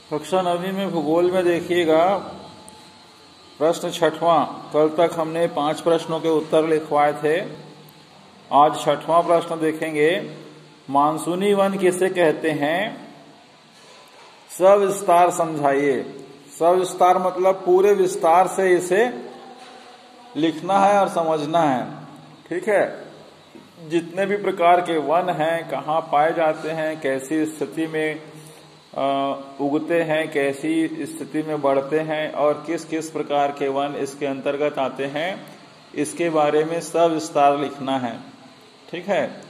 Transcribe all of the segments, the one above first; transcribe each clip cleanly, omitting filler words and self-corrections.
कक्षा 9वीं में भूगोल में देखिएगा प्रश्न 6वां। कल तक हमने 5 प्रश्नों के उत्तर लिखवाए थे। आज 6वां प्रश्न देखेंगे। मानसूनी वन किसे कहते हैं? सविस्तार समझाइए। सविस्तार मतलब पूरे विस्तार से इसे लिखना है और समझना है। ठीक है। जितने भी प्रकार के वन हैं, कहाँ पाए जाते हैं, कैसी स्थिति में उगते हैं, कैसी स्थिति में बढ़ते हैं और किस किस प्रकार के वन इसके अंतर्गत आते हैं, इसके बारे में सविस्तार लिखना है। ठीक है।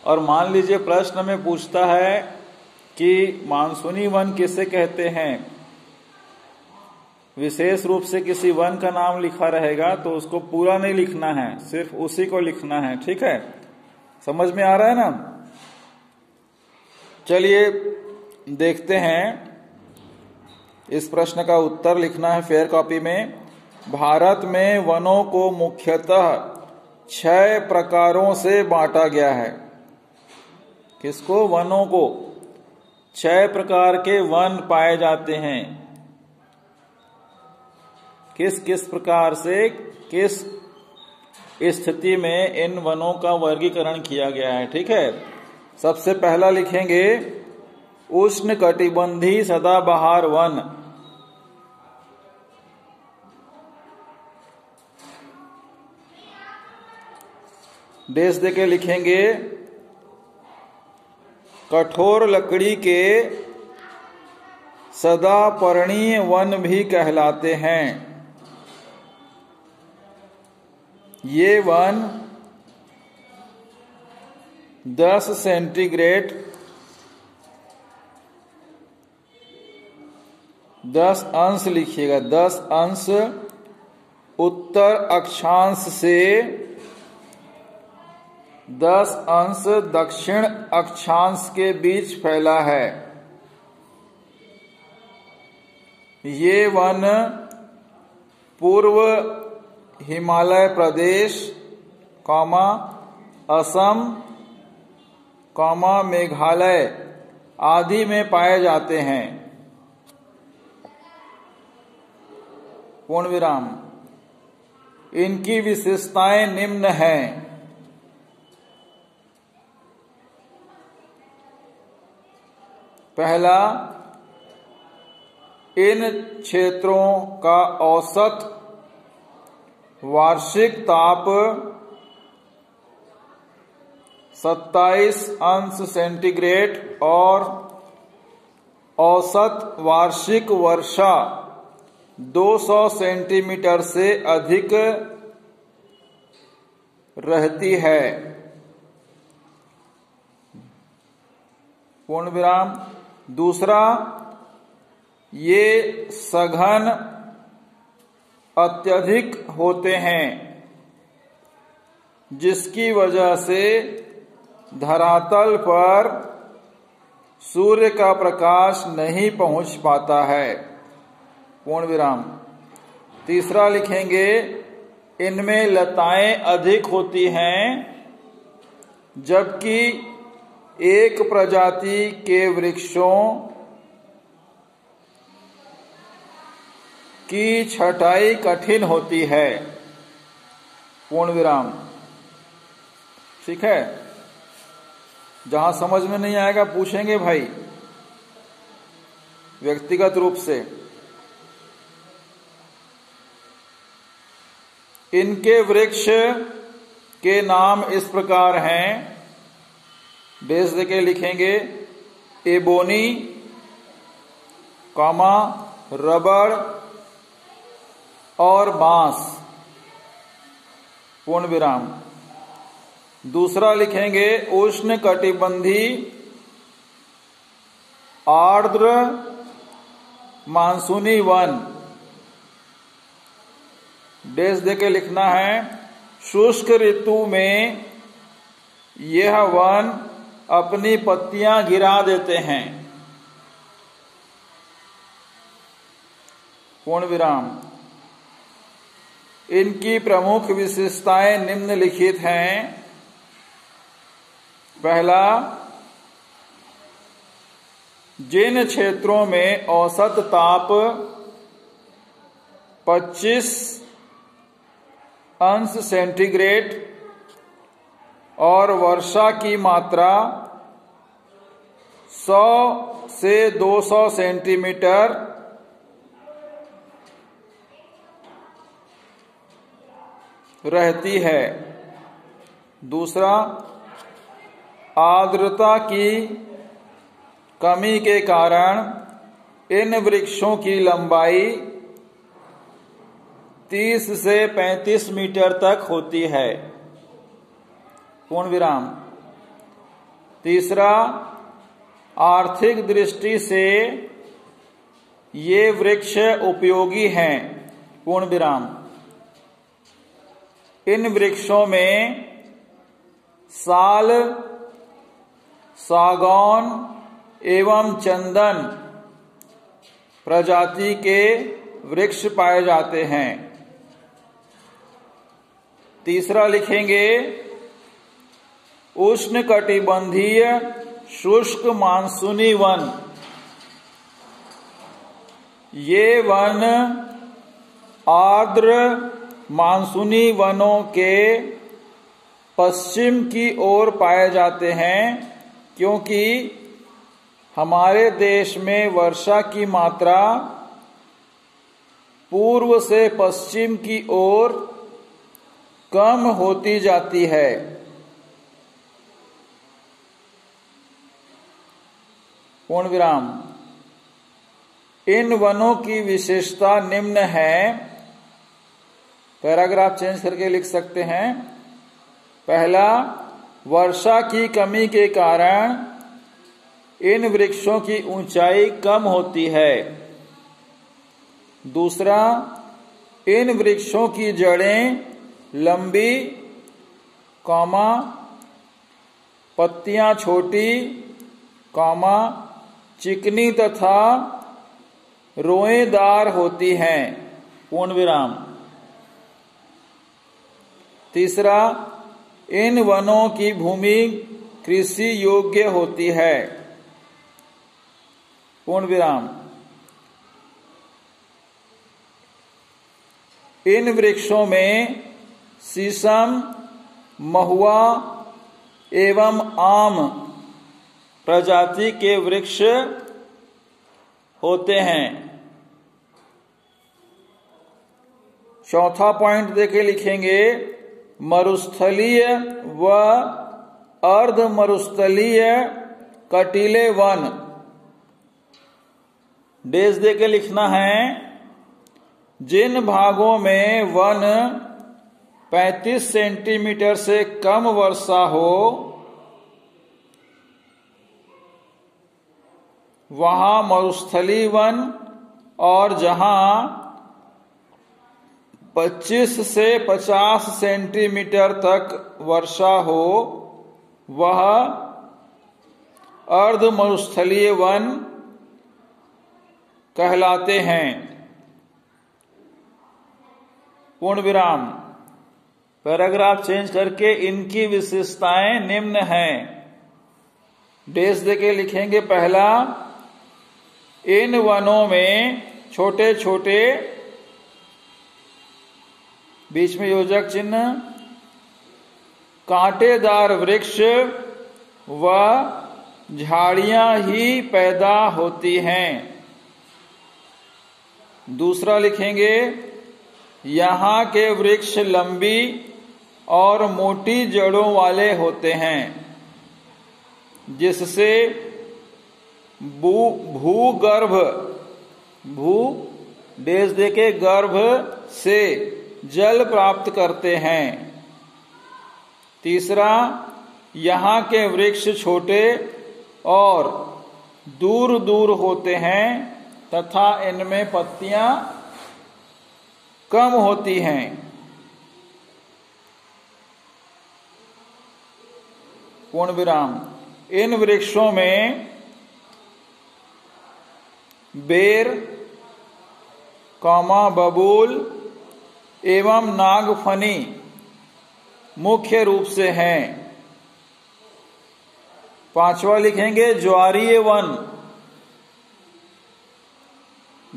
और मान लीजिए प्रश्न में पूछता है कि मानसूनी वन किसे कहते हैं, विशेष रूप से किसी वन का नाम लिखा रहेगा तो उसको पूरा नहीं लिखना है, सिर्फ उसी को लिखना है। ठीक है। समझ में आ रहा है ना? चलिए देखते हैं। इस प्रश्न का उत्तर लिखना है फेयर कॉपी में। भारत में वनों को मुख्यतः 6 प्रकारों से बांटा गया है। किसको? वनों को। 6 प्रकार के वन पाए जाते हैं। किस किस प्रकार से, किस स्थिति में इन वनों का वर्गीकरण किया गया है। ठीक है। सबसे पहला लिखेंगे उष्णकटिबंधीय सदाबहार वन। डेश देके लिखेंगे कठोर लकड़ी के सदापर्णीय वन भी कहलाते हैं। ये वन 10 सेंटीग्रेड 10 अंश लिखिएगा, 10 अंश उत्तर अक्षांश से 10 अंश दक्षिण अक्षांश के बीच फैला है। ये वन पूर्व हिमालय प्रदेश, असम, मेघालय आदि में पाए जाते हैं। पूर्ण विराम। इनकी विशेषताएं निम्न हैं। पहला, इन क्षेत्रों का औसत वार्षिक ताप 27 अंश सेंटीग्रेड और औसत वार्षिक वर्षा 200 सेंटीमीटर से अधिक रहती है। पूर्ण विराम। दूसरा, ये सघन अत्यधिक होते हैं, जिसकी वजह से धरातल पर सूर्य का प्रकाश नहीं पहुंच पाता है। पूर्ण विराम। तीसरा लिखेंगे इनमें लताएं अधिक होती हैं, जबकि एक प्रजाति के वृक्षों की छटाई कठिन होती है। पूर्ण विराम। ठीक है। जहां समझ में नहीं आएगा पूछेंगे भाई व्यक्तिगत रूप से। इनके वृक्ष के नाम इस प्रकार हैं। डेश देके लिखेंगे एबोनी, रबड़ और बांस। पूर्ण विराम। दूसरा लिखेंगे उष्णकटिबंधीय आर्द्र मानसूनी वन। डेश देके लिखना है शुष्क ऋतु में यह वन अपनी पत्तियां गिरा देते हैं। पूर्ण विराम। इनकी प्रमुख विशेषताएं निम्नलिखित हैं। पहला, जिन क्षेत्रों में औसत ताप 25 अंश सेंटीग्रेड और वर्षा की मात्रा 100 से 200 सेंटीमीटर रहती है। दूसरा, आर्द्रता की कमी के कारण इन वृक्षों की लंबाई 30 से 35 मीटर तक होती है। पूर्ण विराम। तीसरा, आर्थिक दृष्टि से ये वृक्ष उपयोगी हैं। पूर्ण विराम। इन वृक्षों में साल, सागौन एवं चंदन प्रजाति के वृक्ष पाए जाते हैं। तीसरा लिखेंगे, उष्णकटिबंधीय शुष्क मानसूनी वन। ये वन आर्द्र मानसूनी वनों के पश्चिम की ओर पाए जाते हैं, क्योंकि हमारे देश में वर्षा की मात्रा पूर्व से पश्चिम की ओर कम होती जाती है। पूर्ण विराम। इन वनों की विशेषता निम्न है। पैराग्राफ चेंज करके लिख सकते हैं। पहला, वर्षा की कमी के कारण इन वृक्षों की ऊंचाई कम होती है। दूसरा, इन वृक्षों की जड़ें लंबी, पत्तियां छोटी, चिकनी तथा रोएदार होती हैं। पूर्ण विराम। तीसरा, इन वनों की भूमि कृषि योग्य होती है। पूर्ण विराम। इन वृक्षों में शीशम, महुआ एवं आम प्रजाति के वृक्ष होते हैं। चौथा पॉइंट देके लिखेंगे, मरुस्थलीय व अर्ध मरुस्थलीय कटीले वन। डेज देके लिखना है, जिन भागों में वन 35 सेंटीमीटर से कम वर्षा हो वहां मरुस्थली वन, और जहां 25 से 50 सेंटीमीटर तक वर्षा हो वह अर्ध मरुस्थलीय वन कहलाते हैं। पूर्ण विराम। पैराग्राफ चेंज करके इनकी विशेषताएं निम्न हैं। डेज देके लिखेंगे, पहला, इन वनों में छोटे छोटे, बीच में योजक चिन्ह, कांटेदार वृक्ष व झाड़ियां ही पैदा होती हैं। दूसरा लिखेंगे, यहाँ के वृक्ष लंबी और मोटी जड़ों वाले होते हैं, जिससे भूगर्भ, भू डेज देके गर्भ से जल प्राप्त करते हैं। तीसरा, यहाँ के वृक्ष छोटे और दूर दूर होते हैं तथा इनमें पत्तियां कम होती हैं। पूर्ण विराम। इन वृक्षों में बेर, बबूल एवं नागफनी मुख्य रूप से हैं। पांचवा लिखेंगे, ज्वारीय वन।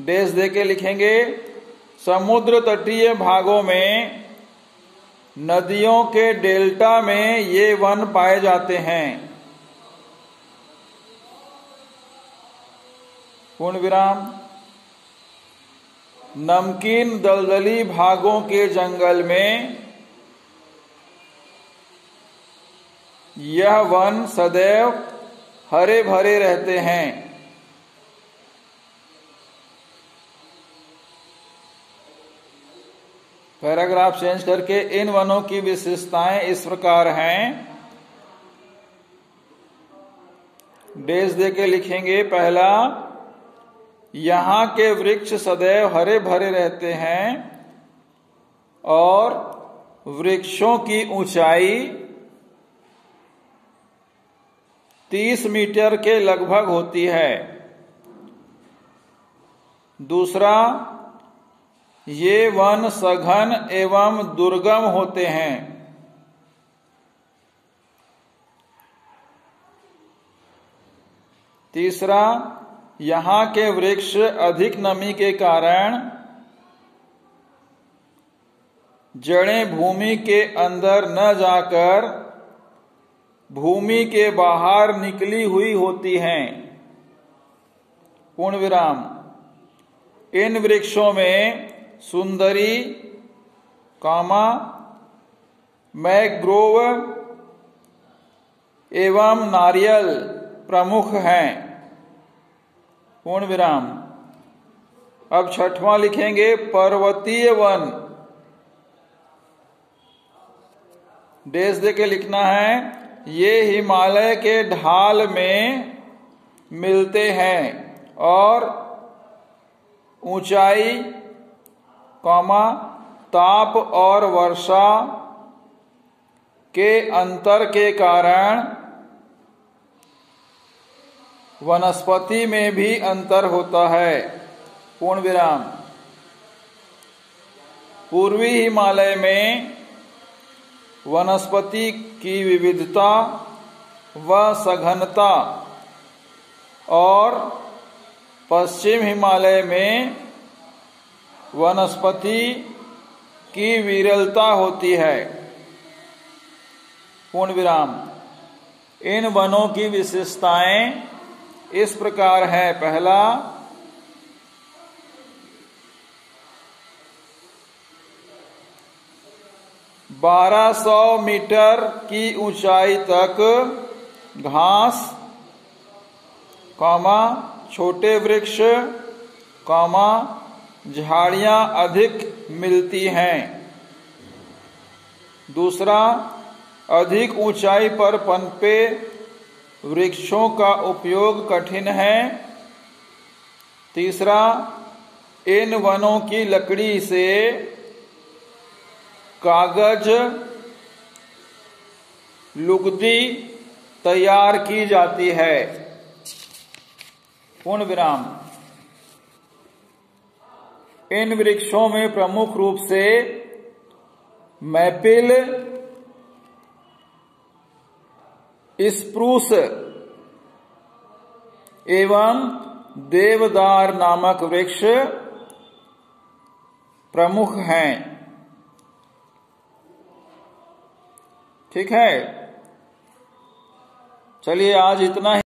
डैश दे के लिखेंगे। समुद्र तटीय भागों में नदियों के डेल्टा में ये वन पाए जाते हैं। पूर्ण विराम। नमकीन दलदली भागों के जंगल में यह वन सदैव हरे भरे रहते हैं। पैराग्राफ चेंज करके इन वनों की विशेषताएं इस प्रकार हैं। डैश दे के लिखेंगे। पहला, यहाँ के वृक्ष सदैव हरे भरे रहते हैं और वृक्षों की ऊंचाई 30 मीटर के लगभग होती है। दूसरा, ये वन सघन एवं दुर्गम होते हैं। तीसरा, यहाँ के वृक्ष अधिक नमी के कारण जड़ें भूमि के अंदर न जाकर भूमि के बाहर निकली हुई होती हैं। पूर्ण विराम। इन वृक्षों में सुंदरी, मैंग्रोव एवं नारियल प्रमुख हैं। पूर्ण विराम। अब छठवां लिखेंगे। पर्वतीय वन। डैश दे के लिखना है। ये हिमालय के ढाल में मिलते हैं और ऊंचाई, ताप और वर्षा के अंतर के कारण वनस्पति में भी अंतर होता है। पूर्ण विराम। पूर्वी हिमालय में वनस्पति की विविधता व सघनता और पश्चिम हिमालय में वनस्पति की विरलता होती है। पूर्ण विराम। इन वनों की विशेषताएं इस प्रकार है। पहला, 1200 मीटर की ऊंचाई तक घास, छोटे वृक्ष, झाड़ियां अधिक मिलती हैं। दूसरा, अधिक ऊंचाई पर पनपे वृक्षों का उपयोग कठिन है। तीसरा, इन वनों की लकड़ी से कागज, लुगदी तैयार की जाती है। पूर्ण विराम। इन वृक्षों में प्रमुख रूप से मैपिल, स्प्रूस एवं देवदार नामक वृक्ष प्रमुख हैं। ठीक है। चलिए आज इतना ही।